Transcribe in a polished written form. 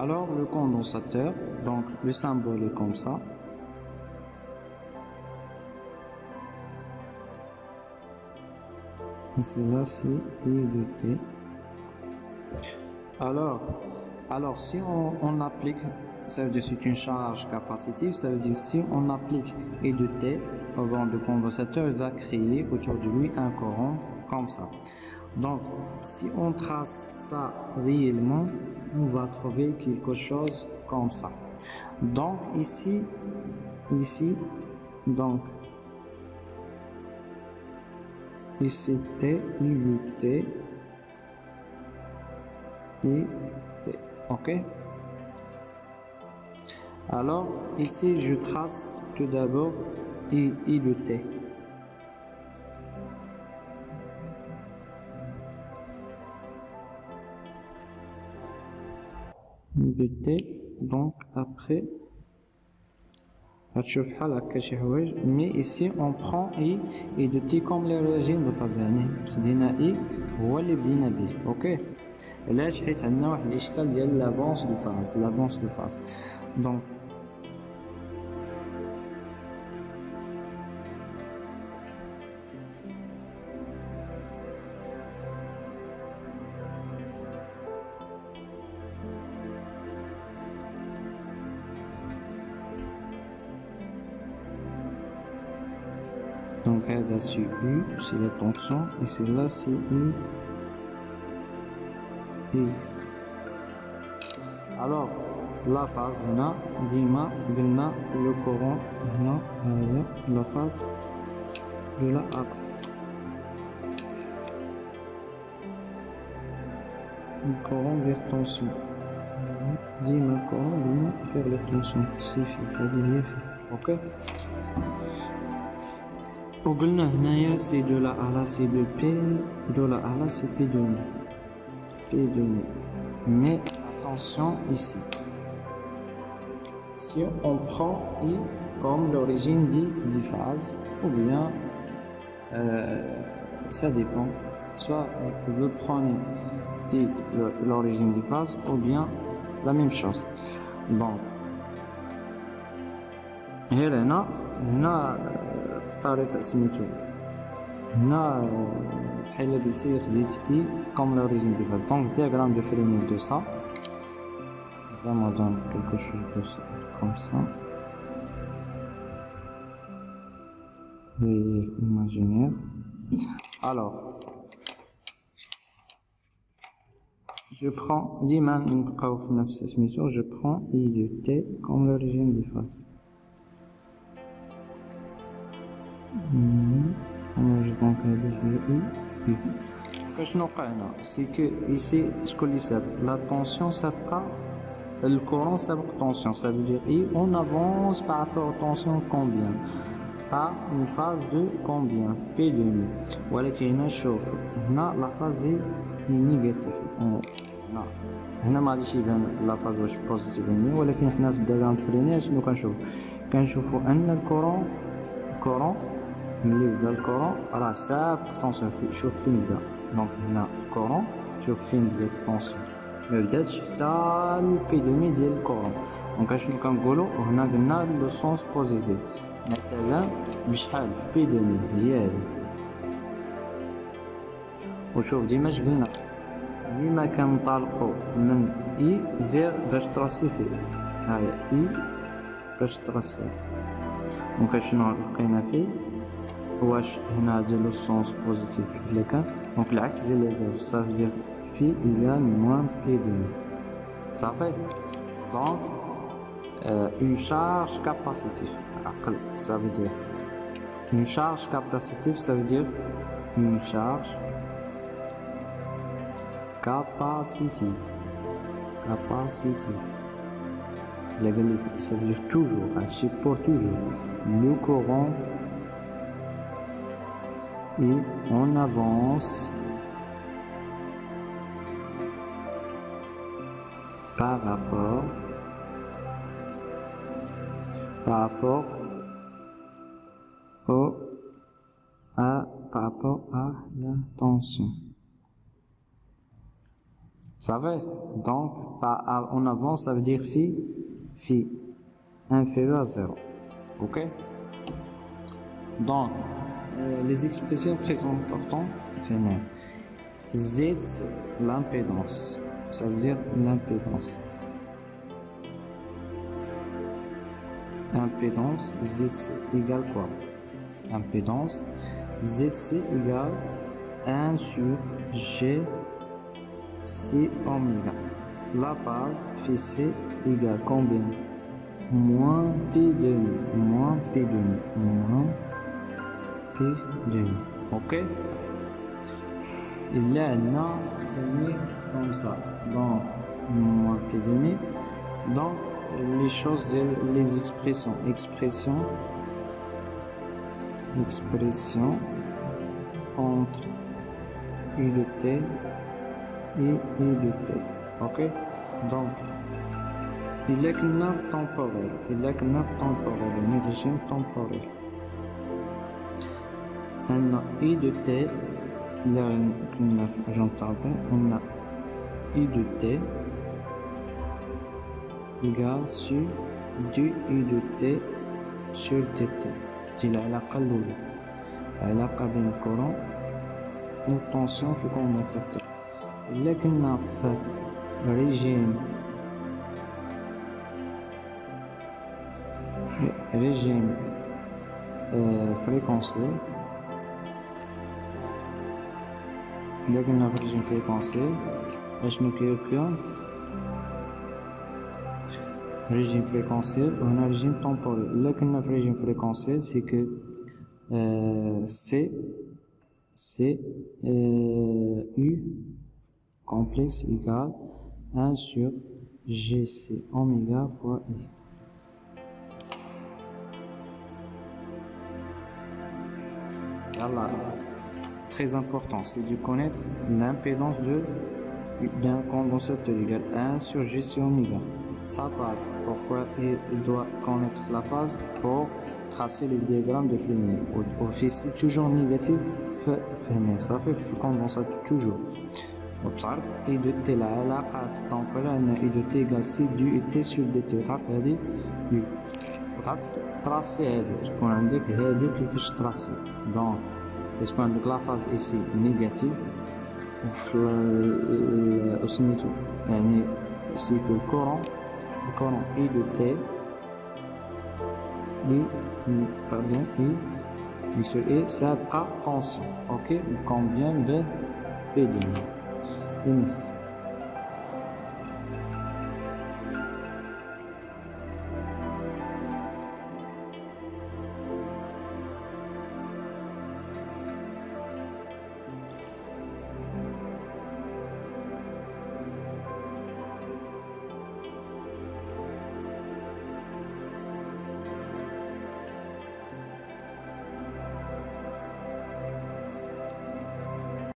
Alors le condensateur, donc le symbole est comme ça. Ici là c'est I de T. Alors si on applique, ça veut dire c'est une charge capacitive, ça veut dire si on applique I de T au banc de condensateur, il va créer autour de lui un courant comme ça. Donc si on trace ça réellement, on va trouver quelque chose comme ça. Donc ici, donc ici T, I de T, I, T, ok. Alors ici je trace tout d'abord I de T. de T, donc après mais ici on prend I et de T comme l'origine de phase يعني خدينا I هو اللي بدينا به اوكي علاش حيت عندنا واحد الاشكال ديال لافونس دو فاز donc هذا c'est U, c'est la tension, et c'est là c'est I. Alors la phase هنا ديما قلنا le courant هنا هي la phase de la A. Le courant vers tension. ديما الكورون قلنا vers la tension. صفر هذه هي في. اوكي. وقلنا هنايا سي دو لا A là c'est de P, de la A là c'est P de nu. P de nu. Mais attention ici. Si on prend I comme l'origine du phase, ou bien ça dépend. Soit vous prenez I l'origine du phase, ou bien la même chose. Donc هنا اختاريت سميتو هنا بحال قلتي خديت I comme l'origine du phase. Donc diagramme de Fresnel de ça. Vraiment donne quelque chose de ça, comme ça. Voyez imaginaire. Alors je prends ديما نبقاو في نفس سميتو je prends I de T comme l'origine du phase. Donc c'est que ici ce que la tension ça prend le courant ça prend tension, ça veut dire et on avance par rapport aux tensions combien par une phase de combien P de nu. Voilà qu'il y a chauffe la phase est négative. هنا ما غاديش يبان لا فاز واش بوزيتيف ولا نيجاتيف، ولكن حنا في الدياغرام الفلاني شنو كنشوفوا ان الكورون ملي بدا الكورون راه سابق طونسيون. شوف فين بدا، دونك هنا الكورون شوف فين بدات الطونسيون، ما بداتش حتى البي دومي ديال الكورون. دونك شنو كنقولوا هنا قلنا لو سونس بوزيتيف مثلا بشحال بي دومي ديالو. وشوف ديما قلنا ديما كنطلقوا من اي فيغ باش تراسي فيه، هاهي اي باش تراسي. دونك شنو لقينا فيه واش هنا ديالو السونس بوزيتيف الا كان، دونك العكس ديال هذا صافي دير في ايغال موان بي دو صافي. دونك اون شارج كاباسيتيف عقل ça veut dire une charge capacitive, ça veut dire une charge capacitive. Ça veut dire toujours, c'est pour toujours. Le courant et on avance par rapport à la tension. Ça va? Donc, en avant, ça veut dire phi inférieur à 0. Ok? Donc, les expressions très importantes, Z, c'est l'impédance. Ça veut dire l'impédance. Impédance, Z égale quoi? Impédance, ZC égale 1 sur G C oméga. La phase phi C égale combien? Moins P demi, moins P demi, moins P demi. Ok? Et là, ça met comme ça. Donc, moins P demi. Donc, les choses, les expressions. Expression entre U de T et I de T. Ok? Donc, il est que 9 temporel. Il est que 9 temporel. Un régime temporel. On a I de T. Il y a une 9, j'entends bien. On a I de T égale sur du I de T sur dt. C'est العلاقة الأولى. العلاقة بين الكورون والتنسيون في الكوندنساتور. إلا كنا في ريجيم فريكونسيال. إلا كنا في ريجيم فريكونسيال أشنو كيكون؟ régime fréquentiel ou un régime temporel. Là qu'on a régime fréquentiel, c'est que C U complexe égale 1 sur GC oméga fois I. Voilà, très important, c'est de connaître l'impédance d'un condensateur égale 1 sur GC oméga. Sa phase. Pourquoi il doit connaître la phase? Pour tracer le diagramme de Fresnel. Au fil toujours négatif, ça fait condensateur toujours. وتعرف I de T العلاقة في الطنقلة أن I de T égale C du T sur dt. وتعرف هذه U. وتعرف تراسي هادو تكون عندك هادو كيفاش تراسي. دونك تكون عندك لا فاز إيسي نيجاتيف وفي سميتو يعني سي كو الكورون I de T et ça prend tension. Ok, combien de P de